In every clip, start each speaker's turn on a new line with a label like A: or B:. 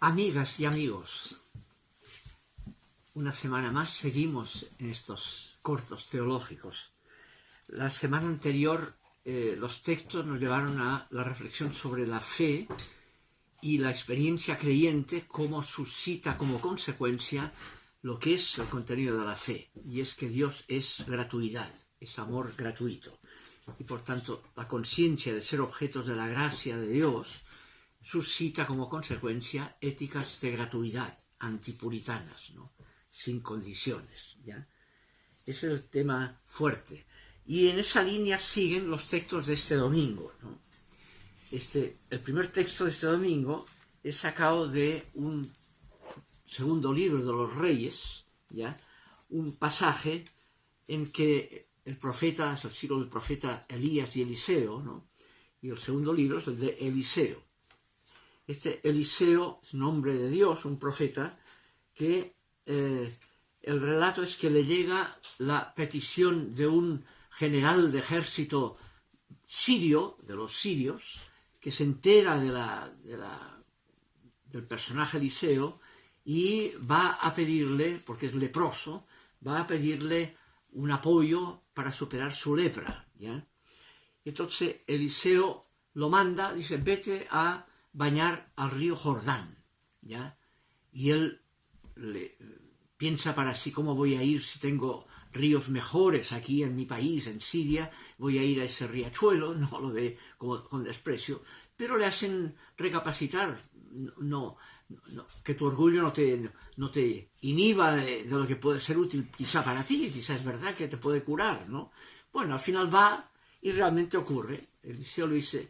A: Amigas y amigos, una semana más seguimos en estos cortos teológicos. La semana anterior los textos nos llevaron a la reflexión sobre la fe y la experiencia creyente, cómo suscita como consecuencia lo que es el contenido de la fe, y es que Dios es gratuidad, es amor gratuito, y por tanto la conciencia de ser objetos de la gracia de Dios suscita como consecuencia éticas de gratuidad, antipuritanas, ¿no? Sin condiciones, ¿ya? Ese es el tema fuerte. Y en esa línea siguen los textos de este domingo, ¿no? El primer texto de este domingo es sacado de un segundo libro de los Reyes, ¿ya? Un pasaje en que el profeta, es el siglo del profeta Elías y Eliseo, ¿no? Y el segundo libro es el de Eliseo. Eliseo es nombre de Dios, un profeta, que el relato es que le llega la petición de un general de ejército sirio, de los sirios, que se entera del personaje Eliseo y va a pedirle, porque es leproso, va a pedirle un apoyo para superar su lepra, ¿ya? Entonces Eliseo lo manda, dice, vete a bañar al río Jordán, ¿ya? Y él piensa para sí, ¿cómo voy a ir si tengo ríos mejores aquí en mi país, en Siria? Voy a ir a ese riachuelo, no lo ve como con desprecio, pero le hacen recapacitar, no, que tu orgullo no te inhiba de lo que puede ser útil quizá para ti, quizá es verdad que te puede curar, ¿no? Bueno, al final va y realmente ocurre. Eliseo le dice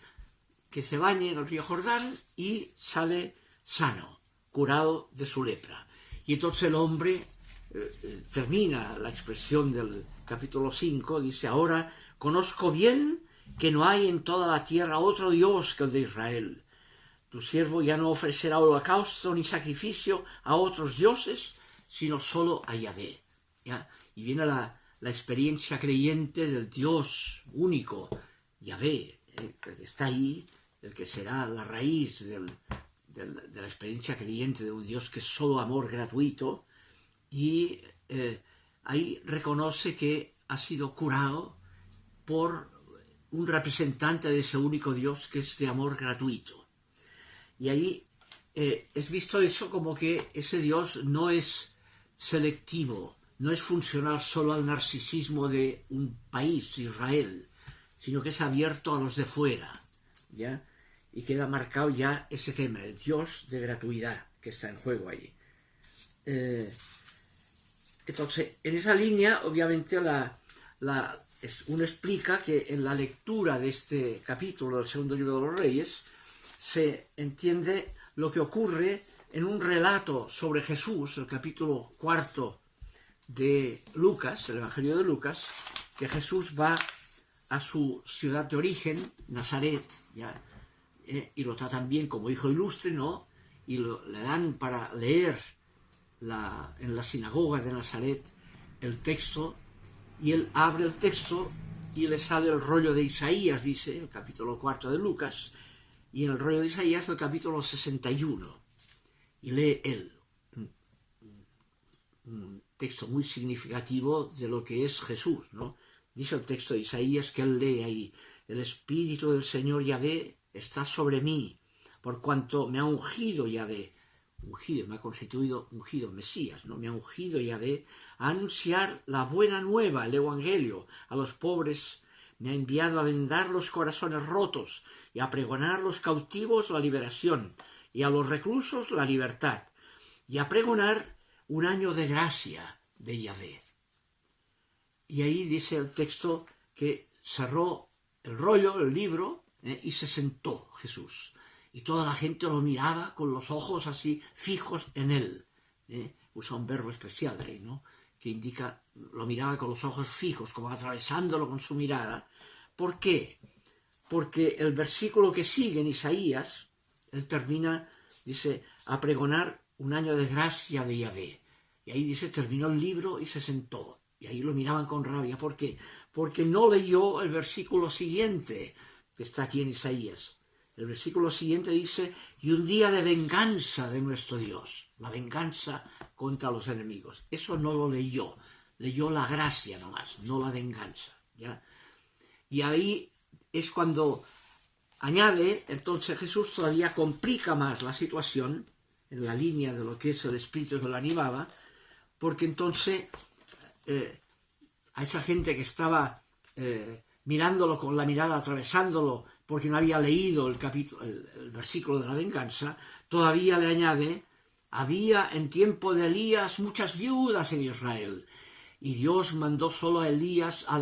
A: que se bañe en el río Jordán y sale sano, curado de su lepra. Y entonces el hombre termina la expresión del capítulo 5, dice, ahora conozco bien que no hay en toda la tierra otro Dios que el de Israel. Tu siervo ya no ofrecerá holocausto ni sacrificio a otros dioses, sino solo a Yahvé, ¿ya? Y viene la experiencia creyente del Dios único, Yahvé, que está ahí, el que será la raíz de la experiencia creyente de un Dios que es solo amor gratuito, y ahí reconoce que ha sido curado por un representante de ese único Dios que es de amor gratuito. Y ahí es visto eso como que ese Dios no es selectivo, no es funcional solo al narcisismo de un país, Israel, sino que es abierto a los de fuera, ¿ya? Y queda marcado ya ese tema, el Dios de gratuidad que está en juego allí. Entonces, en esa línea, obviamente, uno explica que en la lectura de este capítulo del segundo libro de los Reyes se entiende lo que ocurre en un relato sobre Jesús, el capítulo 4 de Lucas, el Evangelio de Lucas, que Jesús va a su ciudad de origen, Nazaret, ¿ya? Y lo tratan bien como hijo ilustre, ¿no? Y le dan para leer en la sinagoga de Nazaret el texto, y él abre el texto y le sale el rollo de Isaías, dice, el capítulo 4 de Lucas, y en el rollo de Isaías el capítulo 61, y lee él un texto muy significativo de lo que es Jesús, ¿no? Dice el texto de Isaías que él lee ahí, el Espíritu del Señor Yahvé está sobre mí, por cuanto me ha ungido Yahvé, me ha constituido ungido, Mesías, ¿no? Me ha ungido Yahvé a anunciar la buena nueva, el Evangelio, a los pobres, me ha enviado a vendar los corazones rotos y a pregonar a los cautivos la liberación y a los reclusos la libertad, y a pregonar un año de gracia de Yahvé. Y ahí dice el texto que cerró el rollo, el libro, y se sentó Jesús. Y toda la gente lo miraba con los ojos así fijos en él. Usa un verbo especial ahí, ¿no? Que indica, lo miraba con los ojos fijos, como atravesándolo con su mirada. ¿Por qué? Porque el versículo que sigue en Isaías, él termina, dice, a pregonar un año de gracia de Yahvé. Y ahí dice, terminó el libro y se sentó. Y ahí lo miraban con rabia. ¿Por qué? Porque no leyó el versículo siguiente, que está aquí en Isaías. El versículo siguiente dice, y un día de venganza de nuestro Dios, la venganza contra los enemigos. Eso no lo leyó la gracia nomás, no la venganza, ¿ya? Y ahí es cuando añade, entonces Jesús todavía complica más la situación, en la línea de lo que es el espíritu que lo animaba, porque entonces a esa gente que estaba mirándolo con la mirada, atravesándolo, porque no había leído el versículo de la venganza, todavía le añade, había en tiempo de Elías muchas viudas en Israel, y Dios mandó solo a Elías, a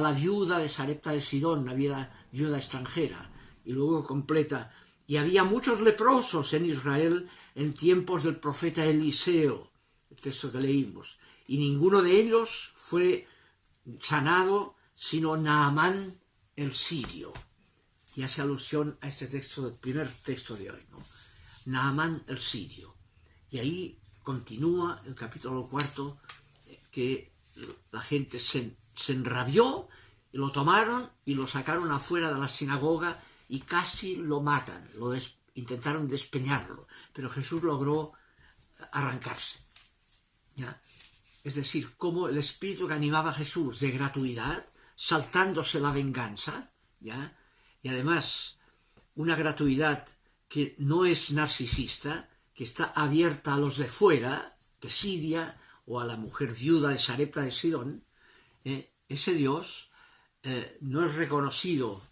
A: la viuda de Sarepta de Sidón, una viuda extranjera, y luego completa, y había muchos leprosos en Israel en tiempos del profeta Eliseo, el texto que leímos, y ninguno de ellos fue sanado, sino Naamán el sirio. Y hace alusión a este texto, el primer texto de hoy, ¿no? Naamán el sirio. Y ahí continúa el capítulo 4, que la gente se enrabió, y lo tomaron y lo sacaron afuera de la sinagoga y casi lo matan, intentaron despeñarlo, pero Jesús logró arrancarse, ¿ya? Es decir, como el espíritu que animaba a Jesús de gratuidad, saltándose la venganza, ¿ya? Y además una gratuidad que no es narcisista, que está abierta a los de fuera, de Siria, o a la mujer viuda de Sarepta de Sidón, ese Dios no es reconocido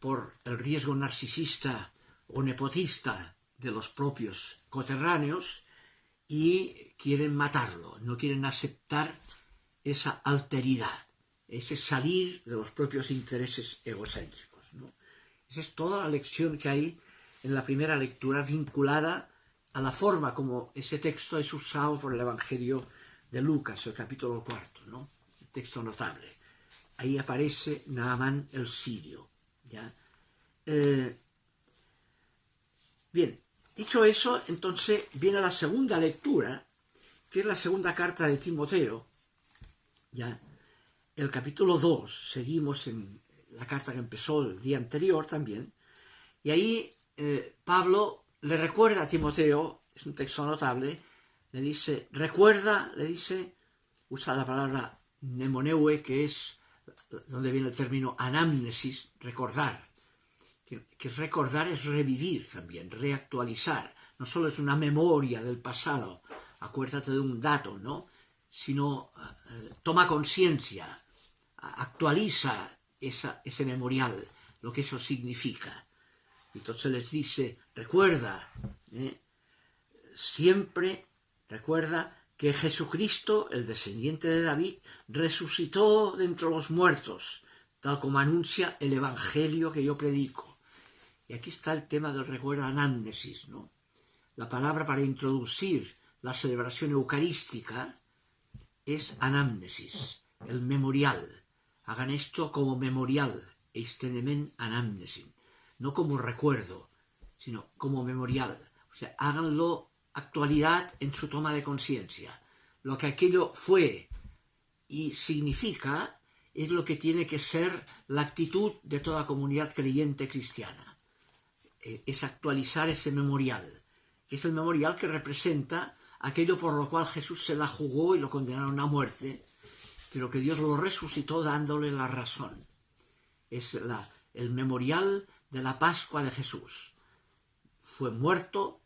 A: por el riesgo narcisista o nepotista de los propios coterráneos y quieren matarlo, no quieren aceptar esa alteridad, ese salir de los propios intereses egocéntricos, ¿no? Esa es toda la lección que hay en la primera lectura vinculada a la forma como ese texto es usado por el Evangelio de Lucas, el capítulo 4, ¿no? El texto notable. Ahí aparece Naamán el sirio, ¿ya? Bien, dicho eso, entonces viene la segunda lectura, que es la segunda carta de Timoteo, ¿ya? El capítulo 2, seguimos en la carta que empezó el día anterior también, y ahí Pablo le recuerda a Timoteo, es un texto notable, le dice, usa la palabra mnemoneue, que es donde viene el término anamnesis, recordar, que recordar es revivir también, reactualizar, no solo es una memoria del pasado, acuérdate de un dato, ¿no? Sino toma conciencia, actualiza ese memorial, lo que eso significa. Entonces les dice, recuerda, siempre recuerda que Jesucristo, el descendiente de David, resucitó de entre los muertos, tal como anuncia el Evangelio que yo predico. Y aquí está el tema del recuerdo anamnesis, ¿no? La palabra para introducir la celebración eucarística es anamnesis, el memorial. Hagan esto como memorial, eistenemen anamnesin, no como recuerdo, sino como memorial. O sea, háganlo actualidad en su toma de conciencia. Lo que aquello fue y significa es lo que tiene que ser la actitud de toda comunidad creyente cristiana. Es actualizar ese memorial, que es el memorial que representa aquello por lo cual Jesús se la jugó y lo condenaron a muerte, pero que Dios lo resucitó dándole la razón. Es el memorial de la Pascua de Jesús. Fue muerto,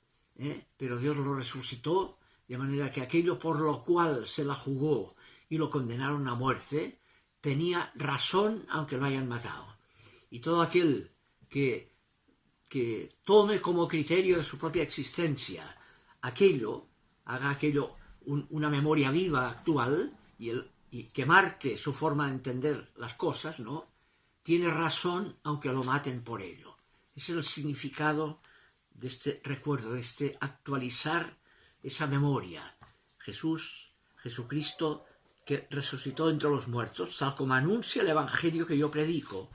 A: pero Dios lo resucitó, de manera que aquello por lo cual se la jugó y lo condenaron a muerte, tenía razón aunque lo hayan matado. Y todo aquel que tome como criterio de su propia existencia haga aquello una memoria viva actual y que marque su forma de entender las cosas, ¿no? Tiene razón aunque lo maten por ello. Ese es el significado de este recuerdo, de este actualizar esa memoria. Jesucristo que resucitó entre los muertos, tal como anuncia el Evangelio que yo predico.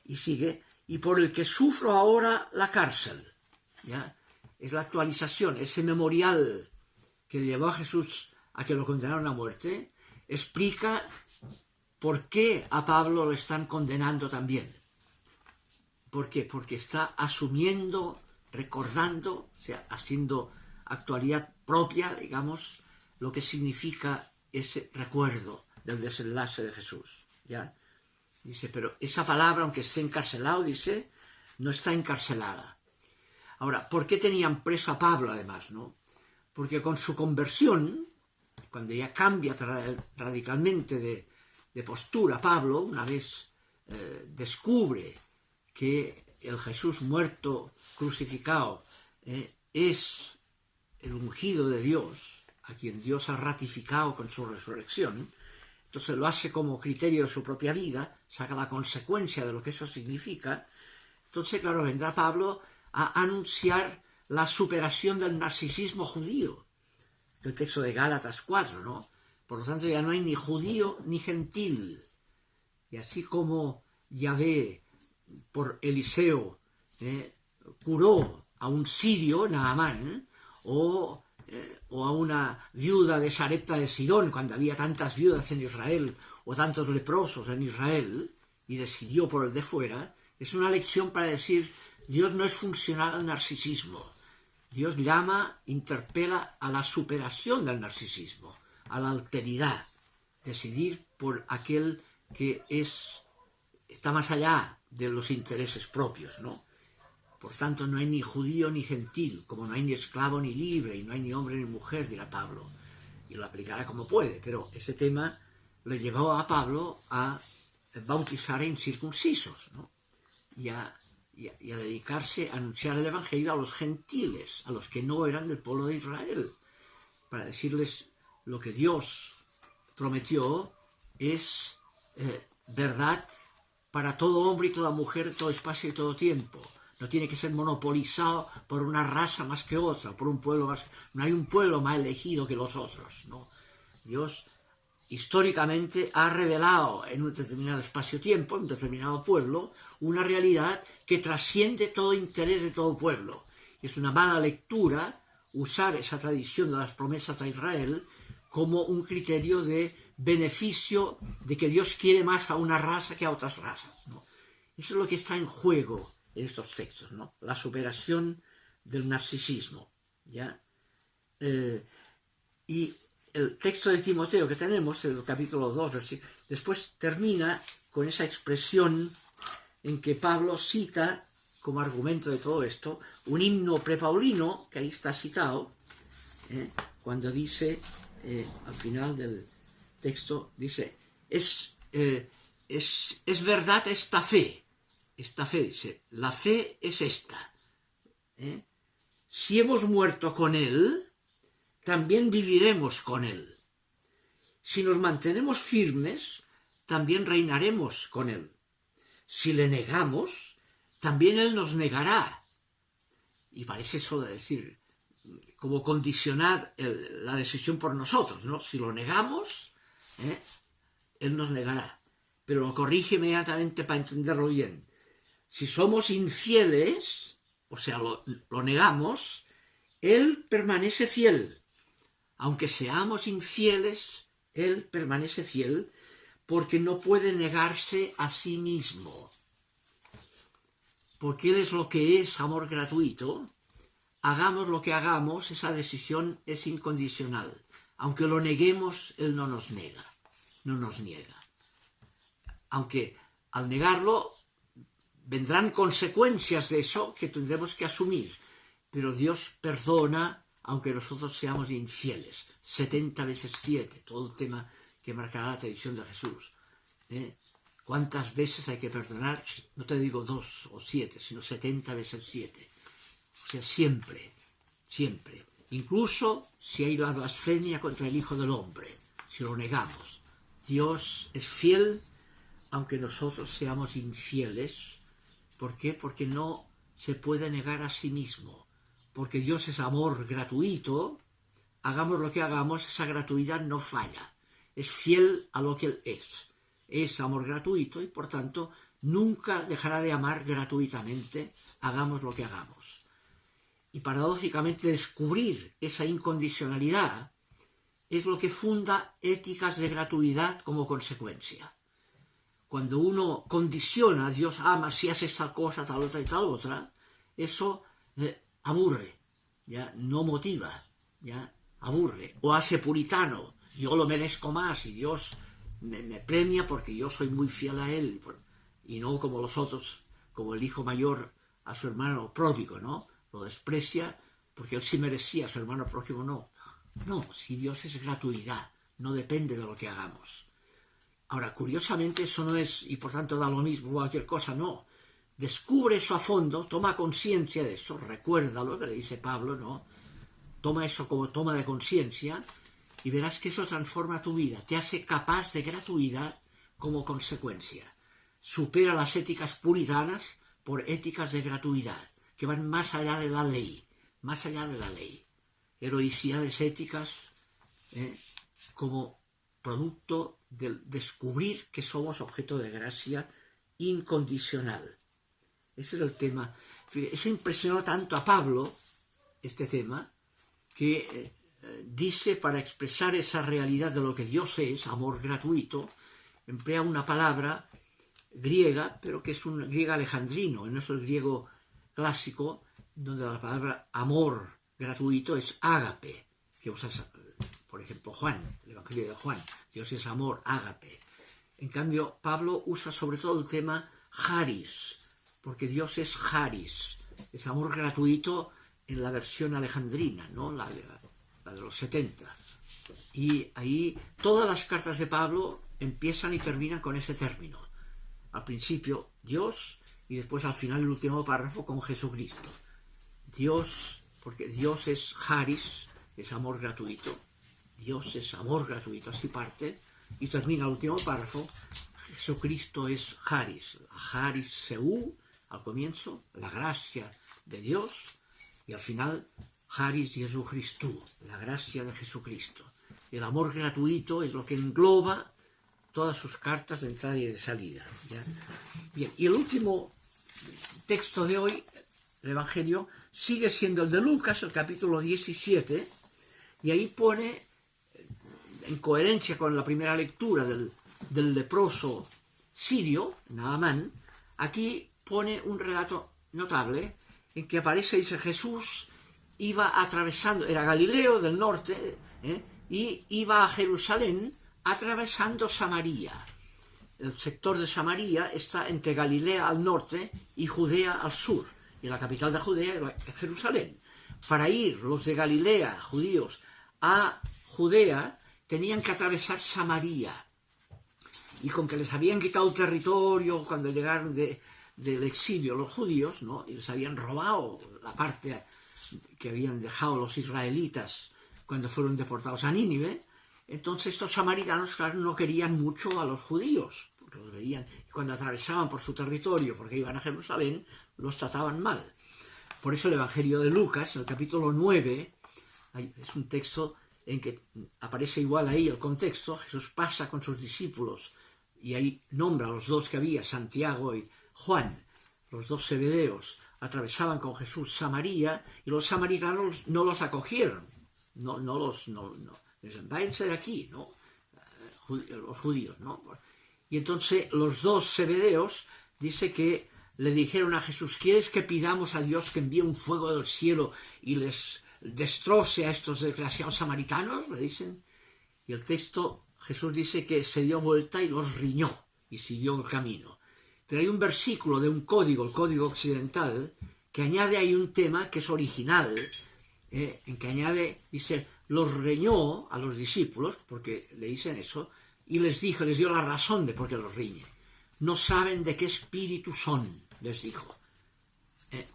A: Y sigue, y por el que sufro ahora la cárcel. ¿Ya? Es la actualización, ese memorial que llevó a Jesús a que lo condenaron a muerte, explica por qué a Pablo lo están condenando también. ¿Por qué? Porque está asumiendo, recordando, o sea, haciendo actualidad propia, digamos, lo que significa ese recuerdo del desenlace de Jesús, ¿ya? Dice, pero esa palabra, aunque esté encarcelado, dice, no está encarcelada. Ahora, ¿por qué tenían preso a Pablo, además, no? Porque con su conversión, cuando ya cambia radicalmente de postura Pablo, una vez descubre que el Jesús muerto, crucificado, es el ungido de Dios, a quien Dios ha ratificado con su resurrección, entonces lo hace como criterio de su propia vida, saca la consecuencia de lo que eso significa. Entonces, claro, vendrá Pablo a anunciar la superación del narcisismo judío, el texto de Gálatas 4, ¿no? Por lo tanto, ya no hay ni judío ni gentil. Y así como Yahvé, por Eliseo, curó a un sirio, Naamán, o a una viuda de Sarepta de Sidón, cuando había tantas viudas en Israel, o tantos leprosos en Israel, y decidió por el de fuera, es una lección para decir, Dios no es funcional al narcisismo. Dios llama, interpela a la superación del narcisismo, a la alteridad, decidir por aquel que está más allá de los intereses propios, ¿no? Por tanto, no hay ni judío ni gentil, como no hay ni esclavo ni libre, y no hay ni hombre ni mujer, dirá Pablo. Y lo aplicará como puede, pero ese tema le llevó a Pablo a bautizar a incircuncisos, ¿no? Y a dedicarse a anunciar el Evangelio a los gentiles, a los que no eran del pueblo de Israel, para decirles lo que Dios prometió es verdad para todo hombre y toda mujer, todo espacio y todo tiempo. No tiene que ser monopolizado por una raza más que otra, por un pueblo más. No hay un pueblo más elegido que los otros, ¿no? Dios históricamente ha revelado en un determinado espacio-tiempo, en un determinado pueblo, una realidad que trasciende todo interés de todo pueblo. Es una mala lectura usar esa tradición de las promesas a Israel como un criterio de beneficio de que Dios quiere más a una raza que a otras razas, ¿no? Eso es lo que está en juego en estos textos, ¿no? La superación del narcisismo, ¿ya? Y el texto de Timoteo que tenemos, el capítulo 2, después termina con esa expresión en que Pablo cita, como argumento de todo esto, un himno prepaulino, que ahí está citado, cuando dice, al final del texto, dice, es verdad esta fe, dice, la fe es esta. Si hemos muerto con él, también viviremos con él. Si nos mantenemos firmes, también reinaremos con él. Si le negamos, también él nos negará. Y parece eso de decir, como condicionar la decisión por nosotros, ¿no? Si lo negamos, él nos negará. Pero lo corrige inmediatamente para entenderlo bien. Si somos infieles, o sea, lo negamos, él permanece fiel. Aunque seamos infieles, él permanece fiel porque no puede negarse a sí mismo. Porque él es lo que es, amor gratuito. Hagamos lo que hagamos, esa decisión es incondicional. Aunque lo neguemos, él no nos niega. Aunque al negarlo vendrán consecuencias de eso que tendremos que asumir. Pero Dios perdona aunque nosotros seamos infieles. 70 veces 7, todo el tema que marcará la tradición de Jesús. ¿Cuántas veces hay que perdonar? No te digo 2 o 7, sino 70 veces 7. O sea, siempre. Incluso si hay la blasfemia contra el Hijo del Hombre, si lo negamos. Dios es fiel, aunque nosotros seamos infieles. ¿Por qué? Porque no se puede negar a sí mismo. Porque Dios es amor gratuito, hagamos lo que hagamos, esa gratuidad no falla. Es fiel a lo que Él es. Es amor gratuito y, por tanto, nunca dejará de amar gratuitamente, hagamos lo que hagamos. Y, paradójicamente, descubrir esa incondicionalidad es lo que funda éticas de gratuidad como consecuencia. cuando uno condiciona, Dios ama si haces tal cosa, tal otra y tal otra, eso aburre, ¿ya? No motiva, ¿ya? Aburre. O hace puritano, yo lo merezco más y Dios me premia porque yo soy muy fiel a Él, y no como los otros, como el hijo mayor a su hermano pródigo, ¿no? Lo desprecia porque él sí merecía, a su hermano pródigo no. No, si Dios es gratuidad, no depende de lo que hagamos. Ahora, curiosamente, eso no es, y por tanto da lo mismo cualquier cosa, no. Descubre eso a fondo, toma conciencia de eso, recuérdalo, que le dice Pablo, ¿no? Toma eso como toma de conciencia y verás que eso transforma tu vida, te hace capaz de gratuidad como consecuencia. Supera las éticas puritanas por éticas de gratuidad, que van más allá de la ley, más allá de la ley. Heroicidades éticas como producto del descubrir que somos objeto de gracia incondicional. Ese era el tema. Eso impresionó tanto a Pablo, este tema, que dice, para expresar esa realidad de lo que Dios es, amor gratuito, emplea una palabra griega, pero que es un griego alejandrino, no es el griego clásico, donde la palabra amor gratuito es ágape, que usa, por ejemplo, Juan, el Evangelio de Juan. Dios es amor, ágape. En cambio, Pablo usa sobre todo el tema charis, porque Dios es charis, es amor gratuito en la versión alejandrina, ¿no? La de los 70. Y ahí todas las cartas de Pablo empiezan y terminan con ese término. Al principio, Dios, y después al final, el último párrafo, con Jesucristo. Dios, porque Dios es charis, es amor gratuito. Dios es amor gratuito, así parte, y termina el último párrafo, Jesucristo es charis, charis seu, al comienzo, la gracia de Dios, y al final, charis Jesucristo, la gracia de Jesucristo. El amor gratuito es lo que engloba todas sus cartas de entrada y de salida, ¿ya? Bien, y el último texto de hoy, el Evangelio, sigue siendo el de Lucas, el capítulo 17, y ahí pone, en coherencia con la primera lectura del leproso sirio, Naamán, aquí pone un relato notable en que aparece, dice, Jesús iba atravesando, era Galileo del norte, y iba a Jerusalén atravesando Samaria. El sector de Samaria está entre Galilea al norte y Judea al sur, y la capital de Judea es Jerusalén. Para ir los de Galilea, judíos, a Judea, tenían que atravesar Samaria. Y con que les habían quitado el territorio cuando llegaron del exilio los judíos, ¿no? Y les habían robado la parte que habían dejado los israelitas cuando fueron deportados a Nínive, entonces estos samaritanos, claro, no querían mucho a los judíos, porque los veían, y cuando atravesaban por su territorio, porque iban a Jerusalén, los trataban mal. Por eso el Evangelio de Lucas, en el capítulo 9, es un texto en que aparece igual ahí el contexto. Jesús pasa con sus discípulos y ahí nombra a los dos que había, Santiago y Juan, los dos zebedeos, atravesaban con Jesús Samaria y los samaritanos no los acogieron, no dicen, váyanse de aquí, ¿no? Los judíos, ¿no? Y entonces los dos zebedeos dice que le dijeron a Jesús, ¿quieres que pidamos a Dios que envíe un fuego del cielo y les destroce a estos desgraciados samaritanos? Le dicen. Y el texto, Jesús dice que se dio vuelta y los riñó y siguió el camino. Pero hay un versículo de un código, el código occidental, que añade ahí un tema que es original, en que añade, dice, los riñó a los discípulos, porque le dicen eso, y les dijo, les dio la razón de por qué los riñe. No saben de qué espíritu son, les dijo.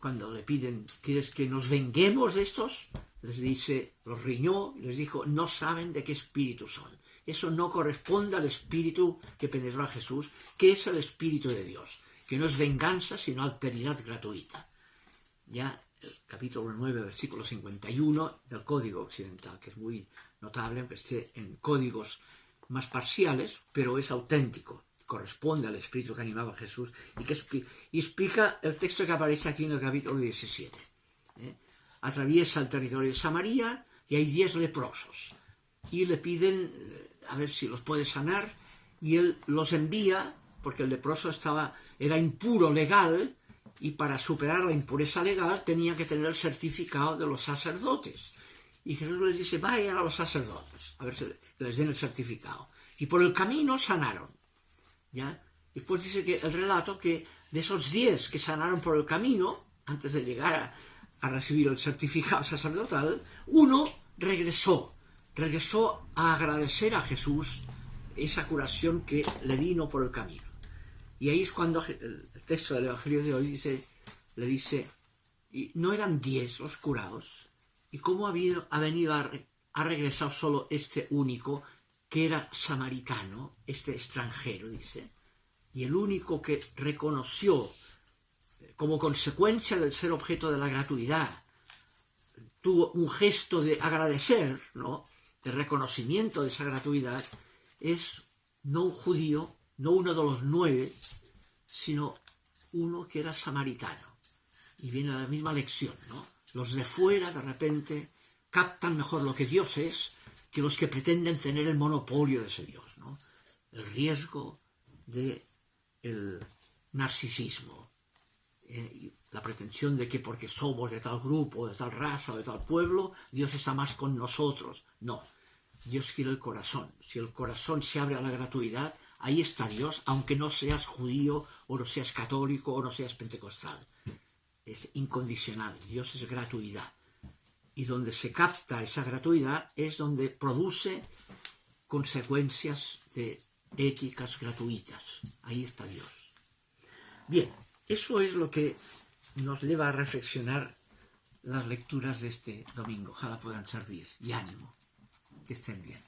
A: Cuando le piden, ¿quieres que nos venguemos de estos? Les dice, los riñó, y les dijo, no saben de qué espíritu son. Eso no corresponde al espíritu que penetró a Jesús, que es el espíritu de Dios, que no es venganza, sino alteridad gratuita. Ya el capítulo 9, versículo 51 del Código Occidental, que es muy notable, aunque esté en códigos más parciales, pero es auténtico, corresponde al espíritu que animaba a Jesús, y explica el texto que aparece aquí en el capítulo 17. Atraviesa el territorio de Samaria y hay 10 leprosos, y le piden a ver si los puede sanar, y él los envía porque el leproso era impuro legal, y para superar la impureza legal tenía que tener el certificado de los sacerdotes. Y Jesús les dice, vayan a los sacerdotes, a ver si les den el certificado. Y por el camino sanaron. ¿Ya? Después dice que el relato que de esos 10 que sanaron por el camino, antes de llegar a recibir el certificado sacerdotal, uno regresó a agradecer a Jesús esa curación que le vino por el camino. Y ahí es cuando el texto del Evangelio de hoy le dice, y no eran 10 los curados, y cómo ha regresado solo este único, que era samaritano, este extranjero, dice, y el único que reconoció como consecuencia del ser objeto de la gratuidad, tuvo un gesto de agradecer, ¿no?, de reconocimiento de esa gratuidad, es no un judío, no uno de los 9, sino uno que era samaritano. Y viene la misma lección, ¿no? Los de fuera, de repente, captan mejor lo que Dios es que los que pretenden tener el monopolio de ese Dios, ¿no? El riesgo del narcisismo, la pretensión de que porque somos de tal grupo, de tal raza o de tal pueblo, Dios está más con nosotros. No, Dios quiere el corazón. Si el corazón se abre a la gratuidad, ahí está Dios, aunque no seas judío, o no seas católico, o no seas pentecostal. Es incondicional, Dios es gratuidad. Y donde se capta esa gratuidad es donde produce consecuencias de éticas gratuitas. Ahí está Dios. Bien, eso es lo que nos lleva a reflexionar las lecturas de este domingo. Ojalá puedan servir. Y ánimo, que estén bien.